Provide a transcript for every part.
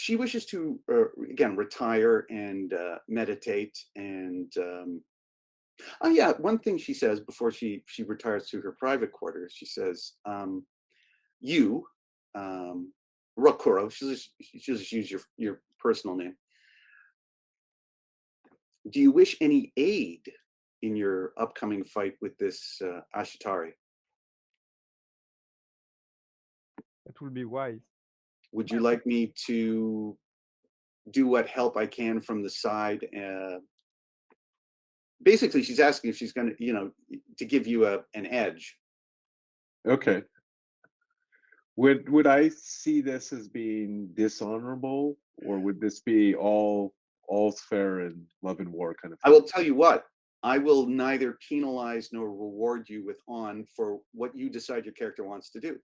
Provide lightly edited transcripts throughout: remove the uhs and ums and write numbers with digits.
she wishes to again retire and meditate and oh yeah, one thing she says before she retires to her private quarters, she says, "You, um, Rokuro," she'll just use your personal name. Do you wish any aid in your upcoming fight with this Ashitari? It will be wise. Would you like me to do what help I can from the side? Basically, she's asking if she's going to, to give you an edge. Okay. Would I see this as being dishonorable, or would this be all's fair in love and war kind of I will thing? tell you what. I will neither penalize nor reward you with on for what you decide your character wants to do.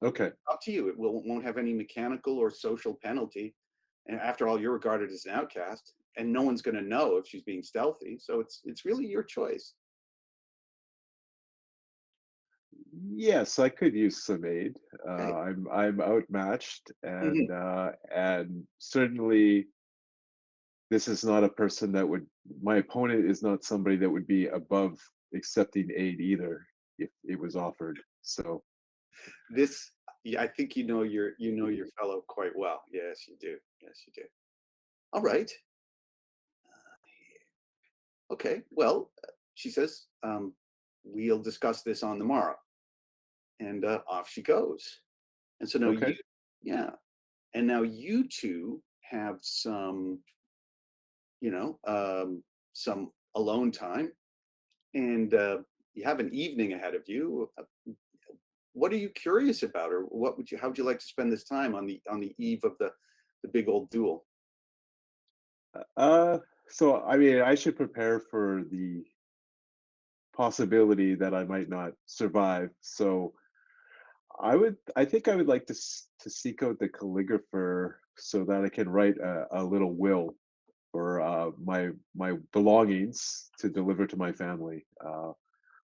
Okay. Up to you. It won't have any mechanical or social penalty. And after all, you're regarded as an outcast, and no one's going to know if she's being stealthy. So it's really your choice. Yes, I could use some aid. Okay. I'm outmatched, Mhm. and certainly this is not a person that would. My opponent is not somebody that would be above accepting aid either if it was offered. So This, yeah, I think you know your fellow quite well. Yes, you do. Yes, you do. All right. Okay. Well, she says, we'll discuss this on the morrow, and off she goes. And so now okay, yeah, and now you two have some, you know, some alone time, and you have an evening ahead of you. What are you curious about, or how would you like to spend this time on the eve of the big old duel? uh, so I mean, I should prepare for the possibility that I might not survive. So I think I would like to seek out the calligrapher so that I can write a little will for my belongings to deliver to my family.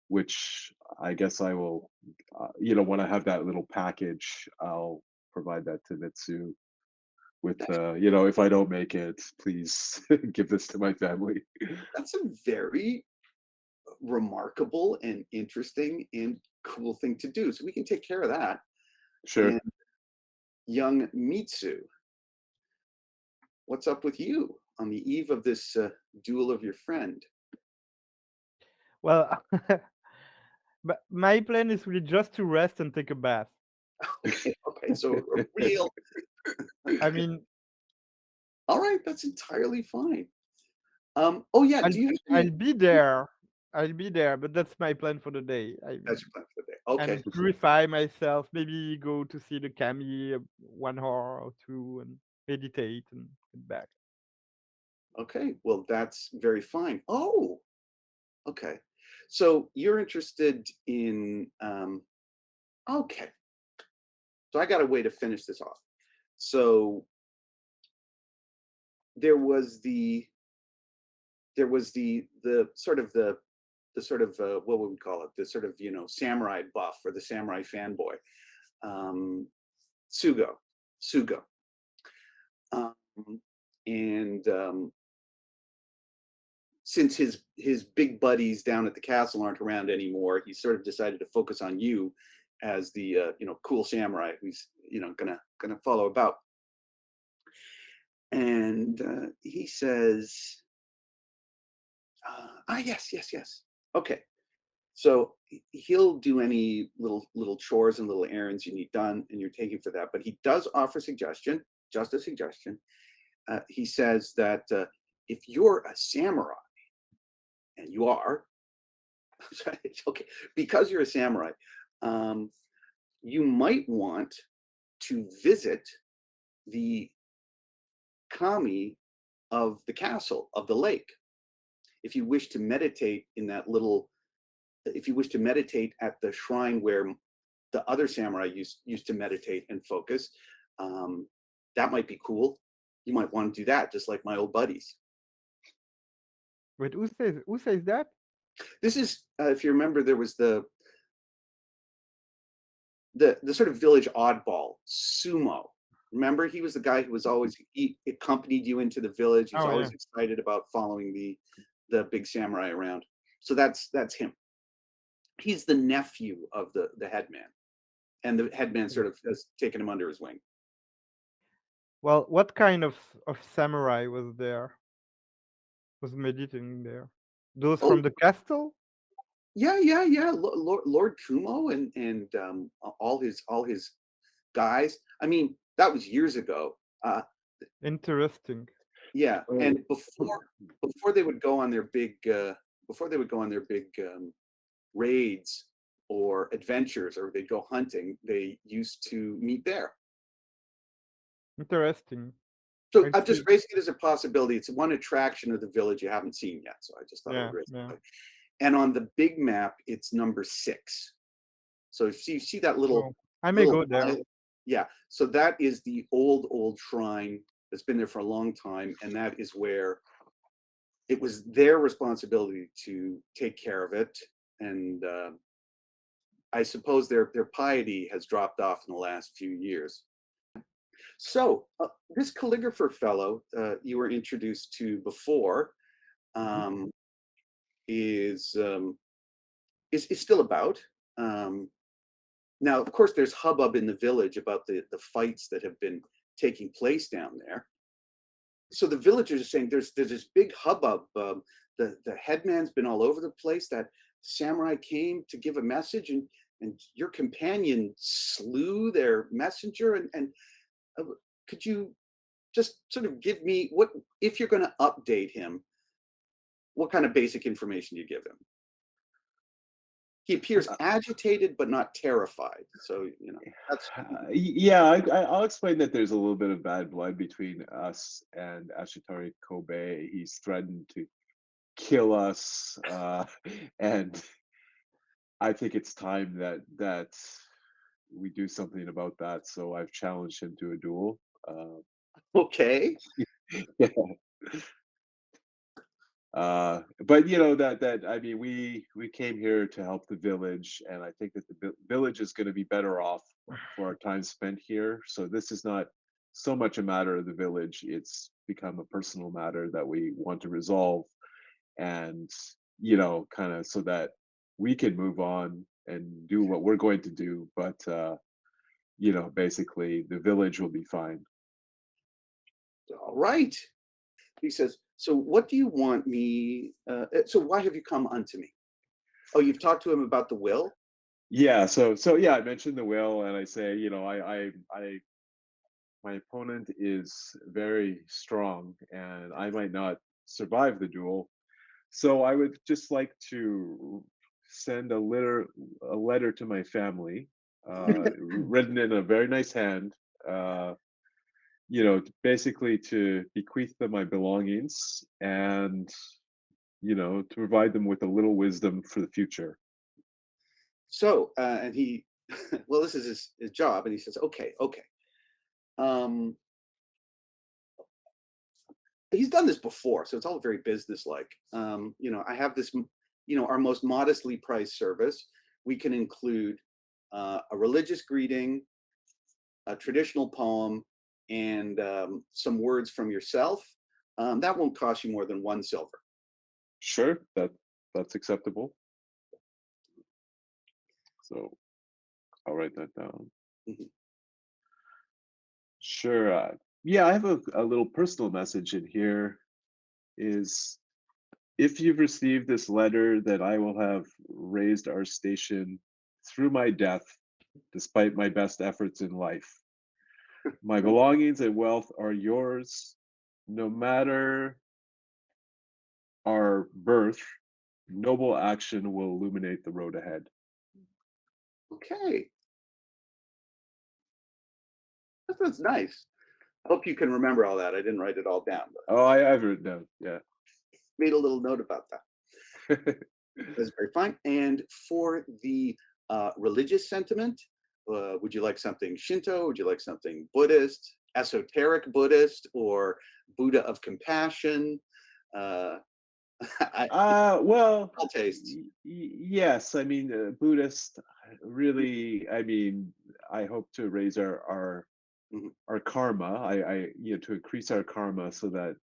Which I guess I will, when I have that little package, I'll provide that to Mitsu with, That's if I don't make it, please give this to my family. that's a very remarkable and interesting and cool thing to do. So we can take care of that. And Sure. young Mitsu, what's up with you on the eve of this duel of your friend? Well, but my plan is really just to rest and take a bath. Okay, okay. So a real, I mean, all right, that's entirely fine. Oh yeah, I'll do you have I'll any? be there. I'll be there, but that's my plan for the day. I That's mean, your plan for the day. Okay, and purify myself. Maybe go to see the kami 1 hour or two and meditate and get back. okay. Well, that's very fine. Oh, okay. So you're interested in okay. So I got a way to finish this off. So there was the the sort of the sort of what would we call it? The sort of samurai buff or the samurai fanboy, um, Sugo, Sugo, um, and since his big buddies down at the castle aren't around anymore, he sort of decided to focus on you as the cool samurai who's gonna follow about. And he says, yes, yes, yes. Okay, so he'll do any little chores and little errands you need done, and you're taking for that. But he does offer suggestion, just a suggestion. He says that if you're a samurai, and you are, okay, because you're a samurai, um, you might want to visit the kami of the castle of the lake if you wish to meditate in that little if you wish to meditate at the shrine where the other samurai used to meditate and focus. um, that might be cool. You might want to do that just like my old buddies. Wait, who says that? This is if you remember, there was the sort of village oddball, Sumo. Remember, he was the guy who was always he accompanied you into the village. He's Oh yeah. always excited about following the big samurai around. So that's him. He's the nephew of the headman, and the headman Okay. sort of has taken him under his wing. Well, what kind of samurai was there? Was meditating there? Those Oh, from the castle? yeah, yeah, yeah. Lord Kumo and all his guys. I mean, that was years ago. Interesting. Yeah, Oh, and before they would go on their big raids or adventures, or they'd go hunting, they used to meet there. Interesting. So I I'm just see. raising it as a possibility. It's one attraction of the village you haven't seen yet, so I just thought I would Yeah, raise yeah. it. And on the big map, it's number 6. So if you see that little Oh, I may little go there. yeah, so that is the old shrine that's been there for a long time, and that is where it was their responsibility to take care of it, and, I suppose their piety has dropped off in the last few years. So, this calligrapher fellow, you were introduced to before, Mhm. um, is, um, is still about. Um, Now, of course, there's hubbub in the village about the fights that have been taking place down there. So the villagers are saying there's this big hubbub. The headman's been all over the place. That samurai came to give a message, and your companion slew their messenger. And uh, could you just sort of give me what, if you're going to update him, what kind of basic information do you give him? He appears agitated but not terrified. So that's Yeah, I'll explain that there's a little bit of bad blood between us and Ashitari Kobe. He's threatened to kill us, and I think it's time that we do something about that. So I've challenged him to a duel. Uh, okay. yeah. But that I mean, we came here to help the village, and I think that the village is going to be better off for our time spent here. So this is not so much a matter of the village; it's become a personal matter that we want to resolve, and kind of so that we can move on and do what we're going to do. But basically, the village will be fine. All right. He says, "So what do you want me? So why have you come unto me? Oh, you've talked to him about the will. Yeah, so yeah, I mentioned the will, and I say, I my opponent is very strong, and I might not survive the duel. So I would just like to send a letter to my family, written in a very nice hand. Basically to bequeath them my belongings, and to provide them with a little wisdom for the future. So, and he, well, this is his job, and he says, okay, okay. Um, he's done this before, so it's all very businesslike. I have this, our most modestly priced service. We can include a religious greeting, a traditional poem, and some words from yourself. That won't cost you more than 1 silver. Sure, that's acceptable. So I'll write that down. Mhm. Sure. Yeah, I have a little personal message in here. Is if you've received this letter, that I will have raised our station through my death, despite my best efforts in life. My belongings and wealth are yours. No matter our birth, noble action will illuminate the road ahead. Okay, that's nice. I hope you can remember all that. I didn't write it all down, but Oh, I've written down. Yeah. made a little note about that. That's very fine. And for the religious sentiment, would you like something Shinto? Would you like something Buddhist, esoteric Buddhist, or Buddha of compassion? Uh, I, Well, all tastes. yes. I mean, Buddhist. Really, I mean, I hope to raise our Mhm. our karma. To increase our karma so that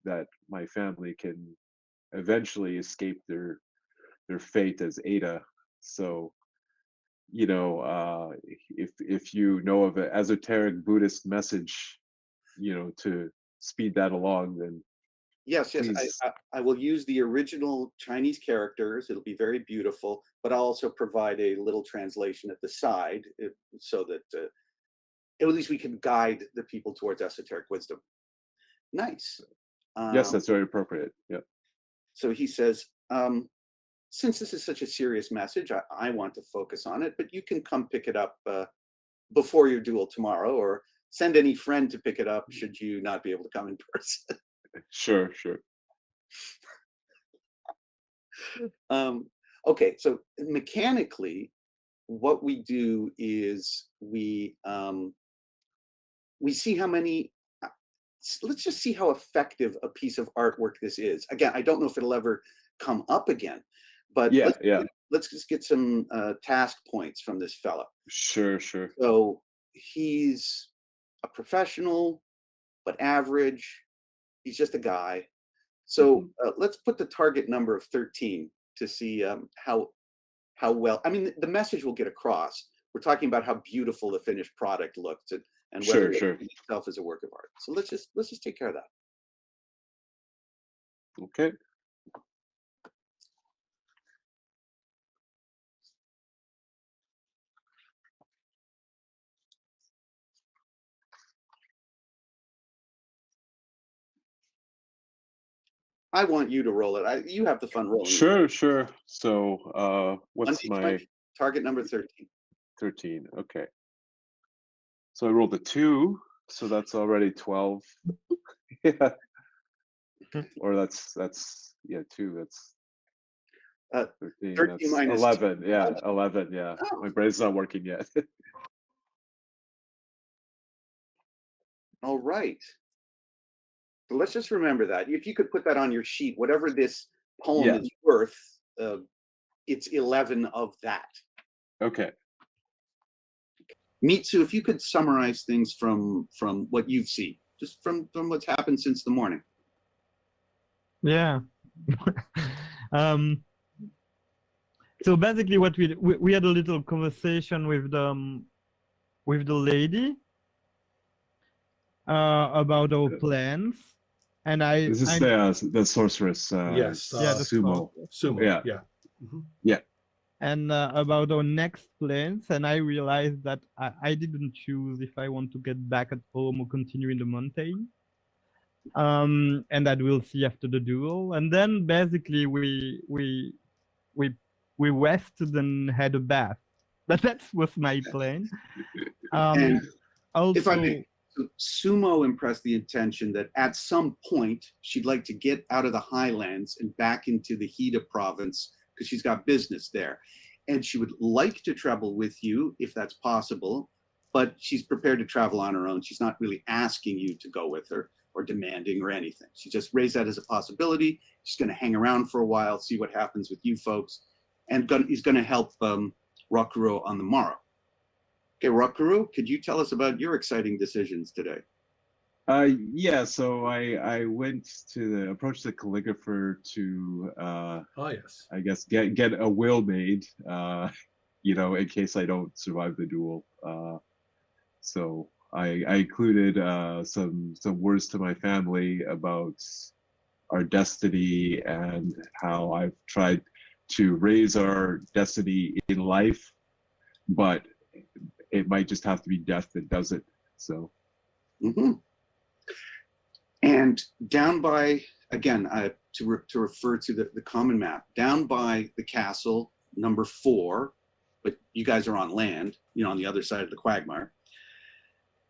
that my family can eventually escape their fate as Ada. So if you know of an esoteric Buddhist message, to speed that along, then Yes, yes. please. I will use the original Chinese characters. It'll be very beautiful, but I'll also provide a little translation at the side, so that at least we can guide the people towards esoteric wisdom. Nice. Yes, Um, that's very appropriate. Yeah. so he says, since this is such a serious message, I want to focus on it, but you can come pick it up before your duel tomorrow, or send any friend to pick it up should you not be able to come in person. Sure, sure. um, okay, so mechanically, what we do is we see how many. Let's just see how effective a piece of artwork this is. Again, I don't know if it'll ever come up again, but Yeah, yeah. let's just get some task points from this fella. Sure, sure. So he's a professional, but average. He's just a guy. So Mhm. let's put the target number of 13 to see how well. I mean, the message will get across. We're talking about how beautiful the finished product looks, and whether Sure, it sure. itself is a work of art. So let's just take care of that. Okay. I want you to roll it. You have the fun rolling it. Sure, sure. So, One what's my d20, target number 13. 13? Okay. So I rolled a 2, so that's already 12. Yeah. Or that's yeah, 2, that's Uh, 13, 13 that's minus 2. 11. Yeah, 11, yeah. Oh, My brain's not working yet. all right. So let's just remember that. If you could put that on your sheet, whatever this poem Yeah. is worth, uh, it's 11 of that. Okay. Mitsu, if you could summarize things from what you've seen, just from what's happened since the morning. Yeah. um, so basically, what we had a little conversation with the lady about our plans, and This is the sorceress, Yes, yeah, the Sumo. Sumo. Yeah. Yeah. Mhm. Yeah. and about our next plans, and I realized that I didn't choose if I want to get back at home or continue in the mountain. And that we'll see after the duel. And then basically we we rested and had a bath. But that was my plan. And if I may, Also, so Sumo impressed the intention that at some point she'd like to get out of the highlands and back into the Hida province because she's got business there. And she would like to travel with you if that's possible, but she's prepared to travel on her own. She's not really asking you to go with her or demanding or anything. She just raised that as a possibility. She's going to hang around for a while, see what happens with you folks, and he's going to help Rokuro on the morrow. Okay, Rokuro, could you tell us about your exciting decisions today? Yeah, so I went to approach the calligrapher to Oh, yes. I guess get a will made, in case I don't survive the duel. So I included some words to my family about our destiny and how I've tried to raise our destiny in life, but it might just have to be death that does it. So. Mm-hmm. And down by, again, to refer to the common map, down by the castle, number 4, but you guys are on land, on the other side of the quagmire.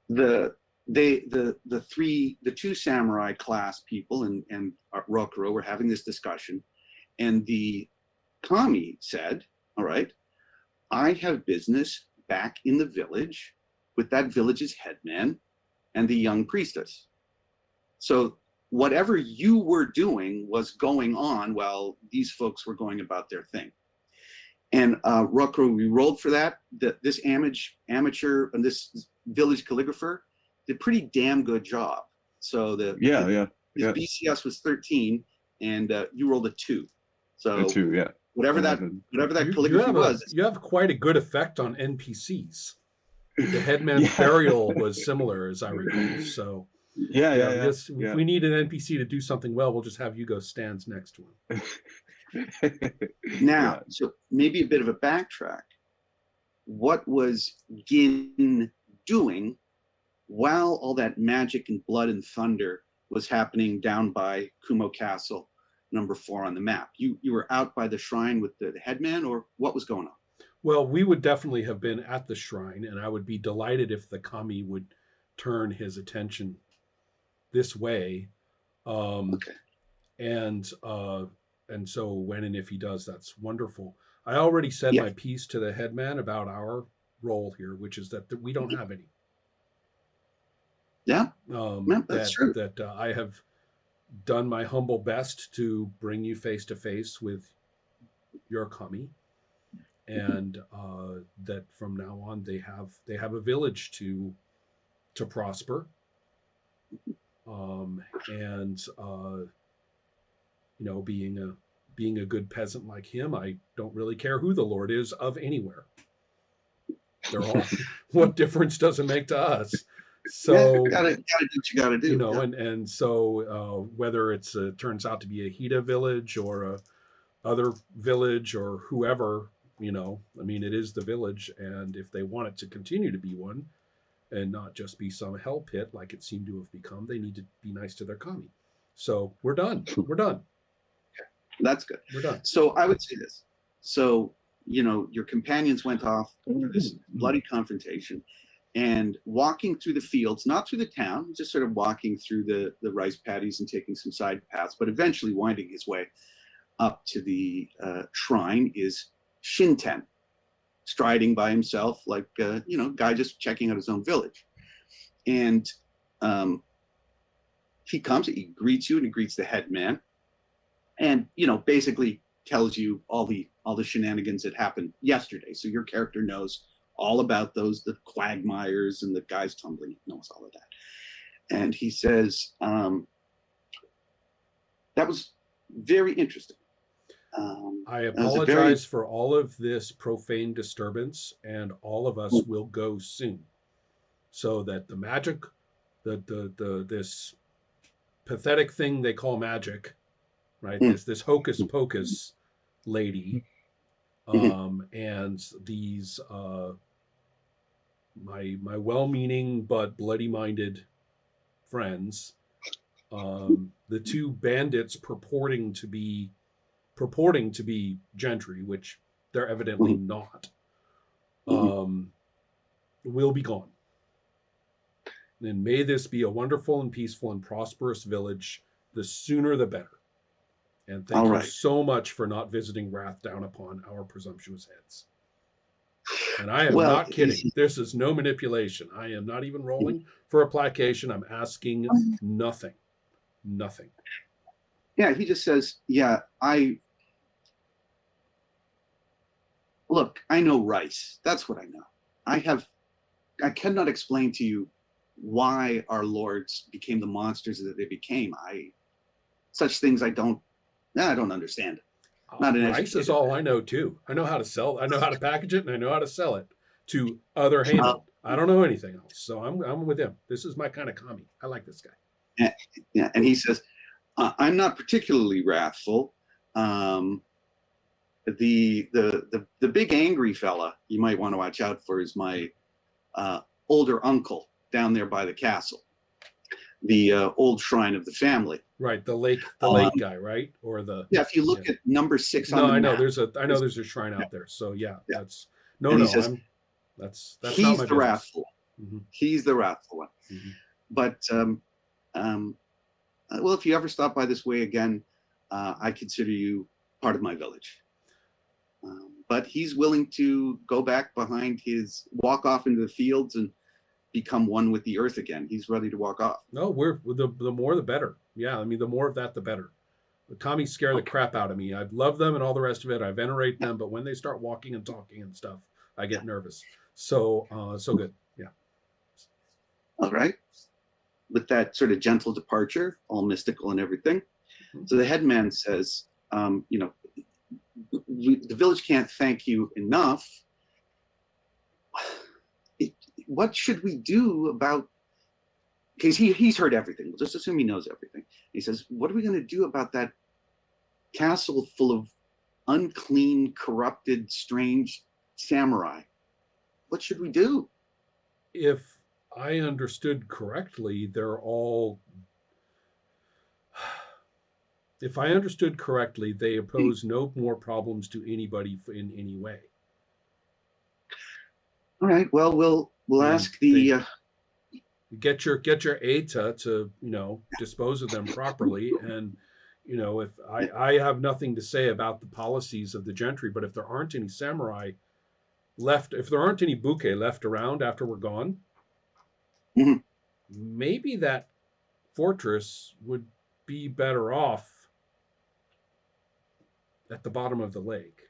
The two samurai class people and Rokuro were having this discussion, and the kami said, all right, I have business back in the village with that village's headman and the young priestess. So whatever you were doing was going on while these folks were going about their thing. And Rocco, we rolled for that. This amateur and this village calligrapher did a pretty damn good job. So his BCS was 13, and you rolled a 2. So A 2, yeah. whatever that calligraphy was. You have quite a good effect on NPCs. The headman's burial was similar, as I recall. So if we need an NPC to do something well, we'll just have you go stands next to him. Now, so maybe a bit of a backtrack. What was Gin doing while all that magic and blood and thunder was happening down by Kumo Castle, number 4 on the map? You were out by the shrine with the headman, or what was going on? Well, we would definitely have been at the shrine, and I would be delighted if the kami would turn his attention this way. Okay. And so when and if he does, that's wonderful. I already said my piece to the headman about our role here, which is that we don't have any. Yeah, that's true. That I have done my humble best to bring you face to face with your kami, and that from now on they have a village to prosper, and being a good peasant like him, I don't really care who the lord is of anywhere. They're all what difference does it make to us? So you gotta do what you gotta do. And so whether it's turns out to be a Hida village or a other village or whoever, it is the village, and if they want it to continue to be one and not just be some hell pit like it seemed to have become, they need to be nice to their kami. So we're done. We're done. That's good. We're done. So I would say this. So, your companions went off for this bloody confrontation, and walking through the fields, not through the town, just sort of walking through the rice paddies and taking some side paths, but eventually winding his way up to the shrine is Shinten, striding by himself like, guy just checking out his own village. And he comes, he greets you, and he greets the headman, and basically tells you all the shenanigans that happened yesterday. So your character knows all about those, the quagmires and the guys tumbling. He knows all of that. And he says, that was very interesting. I apologize for all of this profane disturbance, and all of us will go soon, so that the magic, this pathetic thing they call magic, right? This hocus pocus lady, and these my well-meaning but bloody-minded friends, the 2 bandits purporting to be gentry, which they're evidently not, will be gone. And may this be a wonderful and peaceful and prosperous village. The sooner the better. And thank you so much for not visiting wrath down upon our presumptuous heads. And I am not kidding. This is no manipulation. I am not even rolling for a placation. I'm asking nothing. Nothing. Yeah, he just says, I know rice. That's what I know. I cannot explain to you why our lords became the monsters that they became. Such things I don't understand. Rice is all I know too. I know how to sell. I know how to package it, and I know how to sell it to other Haman. I don't know anything else. So I'm with him. This is my kind of kami. I like this guy. Yeah, and he says, I'm not particularly wrathful. The big angry fella you might want to watch out for is my older uncle down there by the castle, the old shrine of the family. Right, the lake guy, right? Or the if you look at number 6 on the I know map, there's a shrine out there. So that's that's he's not my the wrathful. Mm-hmm. He's the wrathful one. Mm-hmm. But well, if you ever stop by this way again, I consider you part of my village. But he's willing to go back walk off into the fields and become one with the earth again. He's ready to walk off. No, we're the more the better. Yeah, the more of that, the better. The Tommies scare the crap out of me. I love them and all the rest of it. I venerate them, but when they start walking and talking and stuff, I get nervous. So, so good. Yeah. All right. With that sort of gentle departure, all mystical and everything. Mhm. So the headman says, you know, the village can't thank you enough. What should we do about, because he's heard everything. We'll just assume he knows everything. He says, what are we going to do about that castle full of unclean, corrupted, strange samurai? What should we do? If I understood correctly, they're all. If I understood correctly, they pose no more problems to anybody in any way. All right. Well, we'll And ask the. Get your ETA to dispose of them properly. And if I have nothing to say about the policies of the gentry, but if there aren't any samurai left, if there aren't any bouquet left around after we're gone, Mhm. maybe that fortress would be better off at the bottom of the lake.